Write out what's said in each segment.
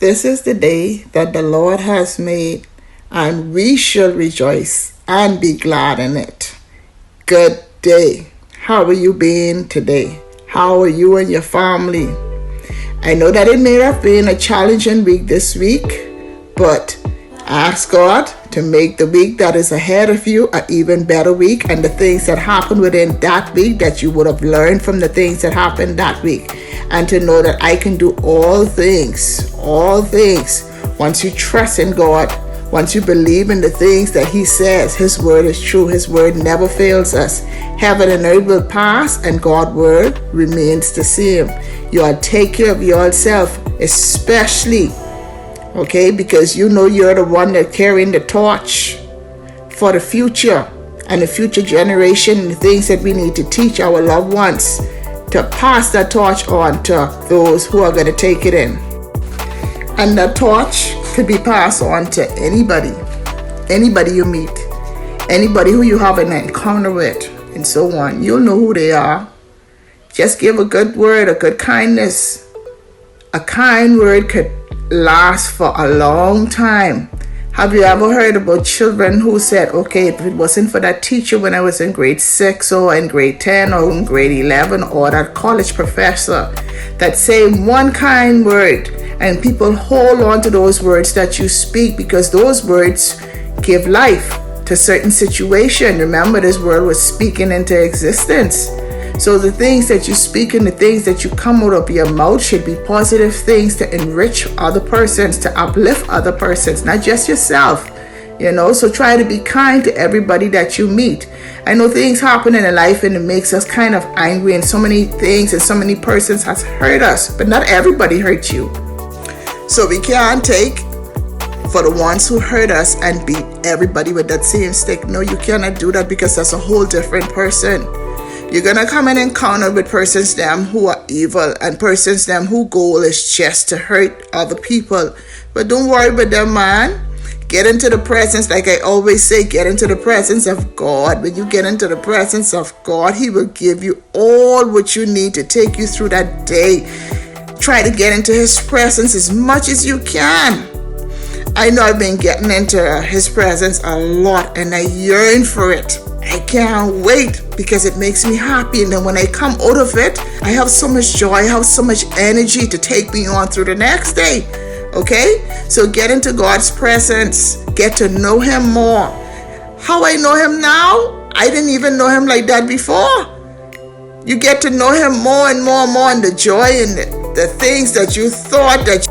this is the day that the Lord has made, and we shall rejoice and be glad in it. Good day. How are you being today? How are you and your family? I know that it may have been a challenging week this week, but ask God to make the week that is ahead of you an even better week, and the things that happened within that week that you would have learned from the things that happened that week, and to know that I can do all things once you trust in God, once you believe in the things that He says. His word is true. His word never fails us. Heaven and earth will pass and God's word remains the same. You ought to take care of yourself, especially because you know you're the one that carrying the torch for the future and the future generation, and the things that we need to teach our loved ones, to pass that torch on to those who are going to take it in. And that torch could be passed on to anybody you meet, anybody who you have an encounter with, and so on. You'll know who they are. Just give a good word, a good kindness. A kind word could last for a long time. Have you ever heard about children who said, okay, if it wasn't for that teacher when I was in grade 6 or in grade 10 or in grade 11, or that college professor that say one kind word, and people hold on to those words that you speak, because those words give life to certain situation. Remember, this word was speaking into existence. So the things that you speak and the things that you come out of your mouth should be positive things to enrich other persons, to uplift other persons, not just yourself. So try to be kind to everybody that you meet. I know things happen in life and it makes us kind of angry, and so many things and so many persons has hurt us, but not everybody hurt you. So we can't take for the ones who hurt us and beat everybody with that same stick. No, you cannot do that, because that's a whole different person. You're going to come and encounter with persons them who are evil, and persons them whose goal is just to hurt other people. But don't worry about them, man. Get into the presence, like I always say, get into the presence of God. When you get into the presence of God, He will give you all what you need to take you through that day. Try to get into His presence as much as you can. I know I've been getting into His presence a lot, and I yearn for it. I can't wait, because it makes me happy. And then when I come out of it, I have so much joy. I have so much energy to take me on through the next day. Okay? So get into God's presence. Get to know Him more. How I know Him now? I didn't even know Him like that before. You get to know Him more and more and more, and the joy and the things that you thought that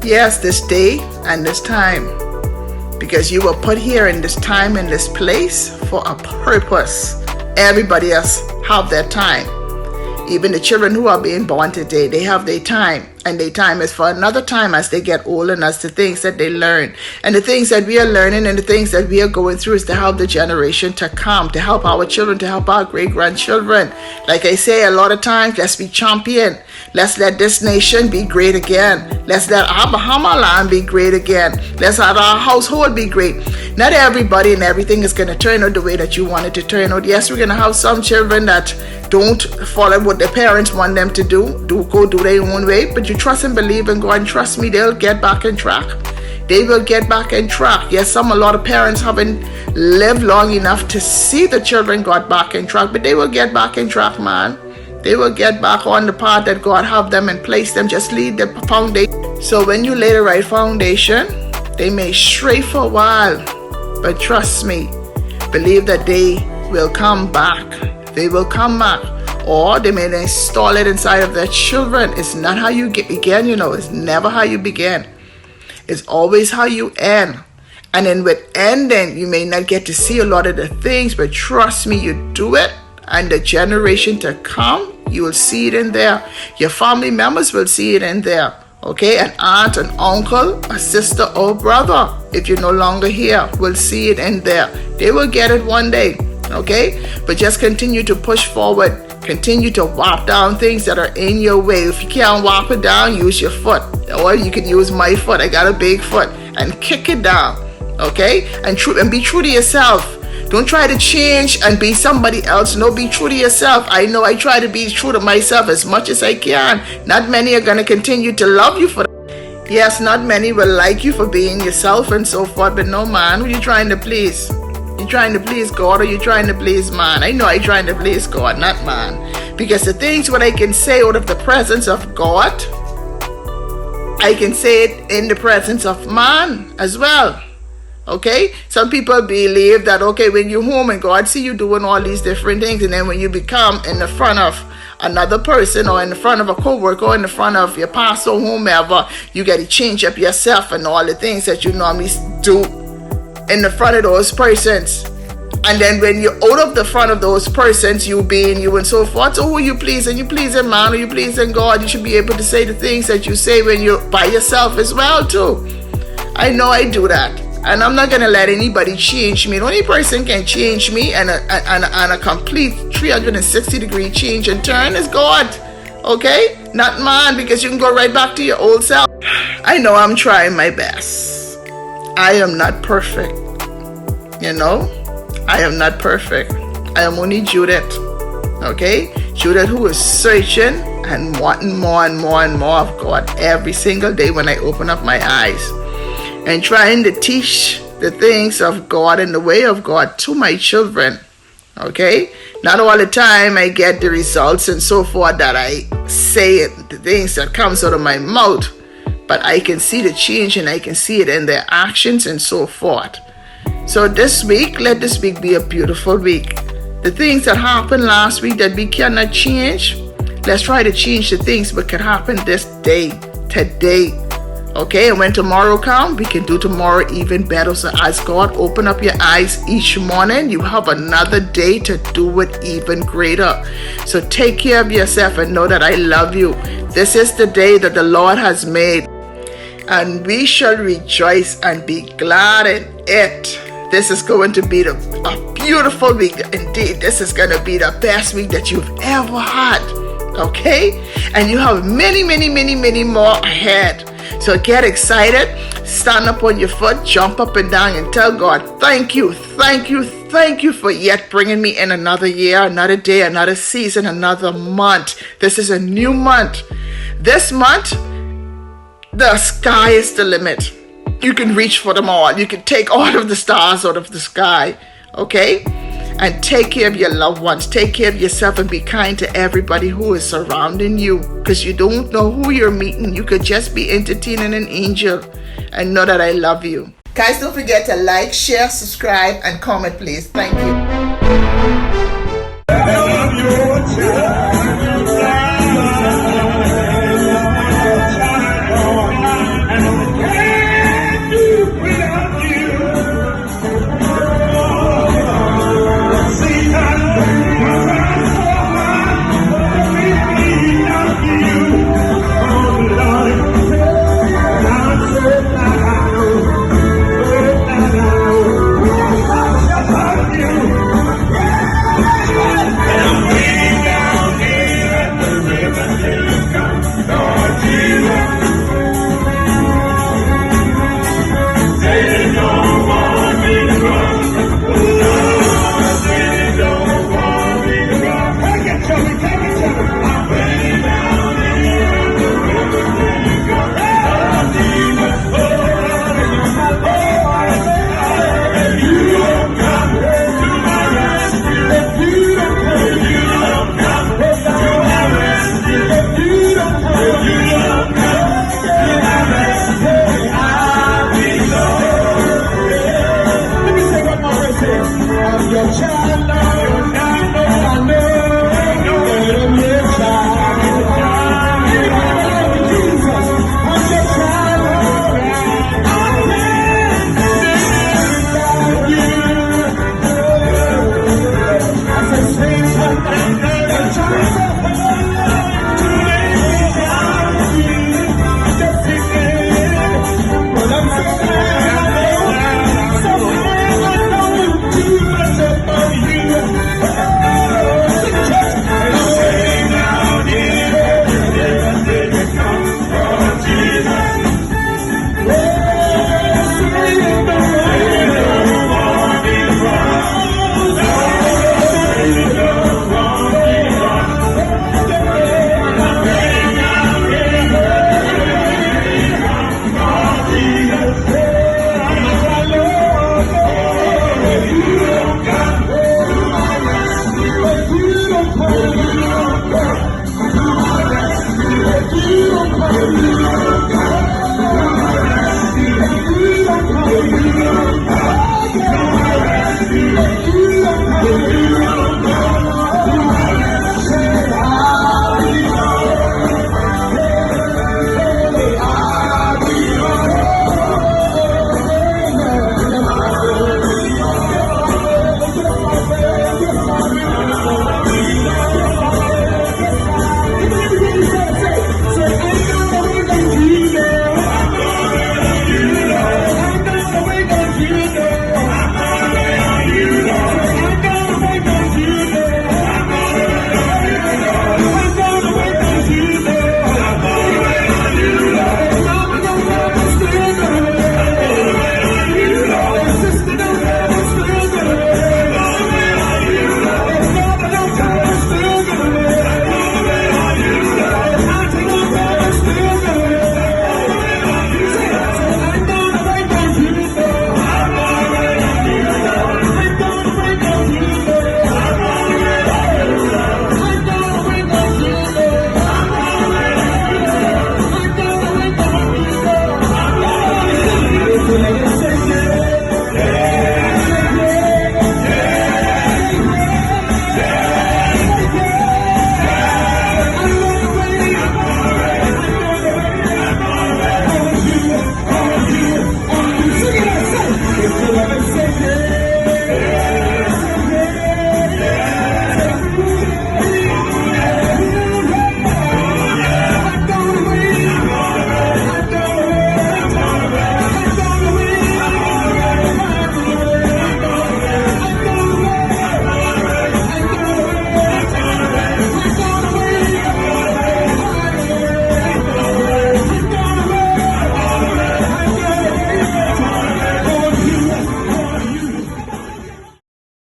yes, this day and this time, because you were put here in this time and this place for a purpose. Everybody else have their time. Even the children who are being born today, they have their time, and their time is for another time as they get older, and as the things that they learn. And the things that we are learning and the things that we are going through is to help the generation to come, to help our children, to help our great-grandchildren. Like I say a lot of times, let's be champion. Let's let this nation be great again. Let's let our Bahama land be great again. Let's let our household be great. Not everybody and everything is going to turn out the way that you want it to turn out. Yes, we're going to have some children that don't follow what their parents want them to do go do their own way. But you trust and believe in God, and trust me, they'll get back on track. They will get back on track. Yes, a lot of parents haven't lived long enough to see the children got back on track, but they will get back on track, man. They will get back on the path that God have them and place them. Just lead the foundation. So when you lay the right foundation, they may stray for a while, but trust me, believe that they will come back. They will come back. Or they may install it inside of their children. It's not how you begin, It's never how you begin. It's always how you end. And then with ending, you may not get to see a lot of the things, but trust me, you do it, and the generation to come, you will see it in there. Your family members will see it in there. Okay, an aunt, an uncle, a sister or brother, if you're no longer here, will see it in there. They will get it one day. Okay, but just continue to push forward. Continue to walk down things that are in your way. If you can't walk it down, use your foot. Or you can use my foot. I got a big foot. And kick it down. Okay? And be true to yourself. Don't try to change and be somebody else. No, be true to yourself. I know I try to be true to myself as much as I can. Not many are going to continue to love you for that. Yes, not many will like you for being yourself and so forth, but no, man, who you trying to please? You trying to please God, or you trying to please man? I know I trying to please God, not man. Because the things what I can say out of the presence of God, I can say it in the presence of man as well. Okay? Some people believe that, okay, when you're home and God see you doing all these different things, and then when you become in the front of another person, or in the front of a co-worker, or in the front of your pastor, or whomever, you got to change up yourself and all the things that you normally do in the front of those persons. And then when you're out of the front of those persons, you being you and so forth, so who you pleasing? You pleasing man, or you pleasing God? You should be able to say the things that you say when you're by yourself as well too. I know I do that. And I'm not going to let anybody change me. The only person can change me and a complete 360-degree change and turn is God. Okay? Not man, because you can go right back to your old self. I know I'm trying my best. I am not perfect. You know? I am not perfect. I am only Judith. Okay? Judith who is searching and wanting more and more and more of God every single day when I open up my eyes. And trying to teach the things of God and the way of God to my children. Okay? Not all the time I get the results and so forth that I say it, the things that comes out of my mouth. But I can see the change and I can see it in their actions and so forth. So this week, let this week be a beautiful week. The things that happened last week that we cannot change, let's try to change the things that can happen this day, today. Okay, and when tomorrow comes, we can do tomorrow even better. So as God open up your eyes each morning, you have another day to do it even greater. So take care of yourself and know that I love you. This is the day that the Lord has made, and we shall rejoice and be glad in it. This is going to be a beautiful week. Indeed, this is going to be the best week that you've ever had. Okay? And you have many, many, many, many more ahead. So get excited, stand up on your foot, jump up and down and tell God, thank you, thank you, thank you for yet bringing me in another year, another day, another season, another month. This is a new month. This month, the sky is the limit. You can reach for them all. You can take all of the stars out of the sky, okay? And take care of your loved ones. Take care of yourself and be kind to everybody who is surrounding you, because you don't know who you're meeting. You could just be entertaining an angel. And know that I love you. Guys, don't forget to like, share, subscribe, and comment, please. Thank you.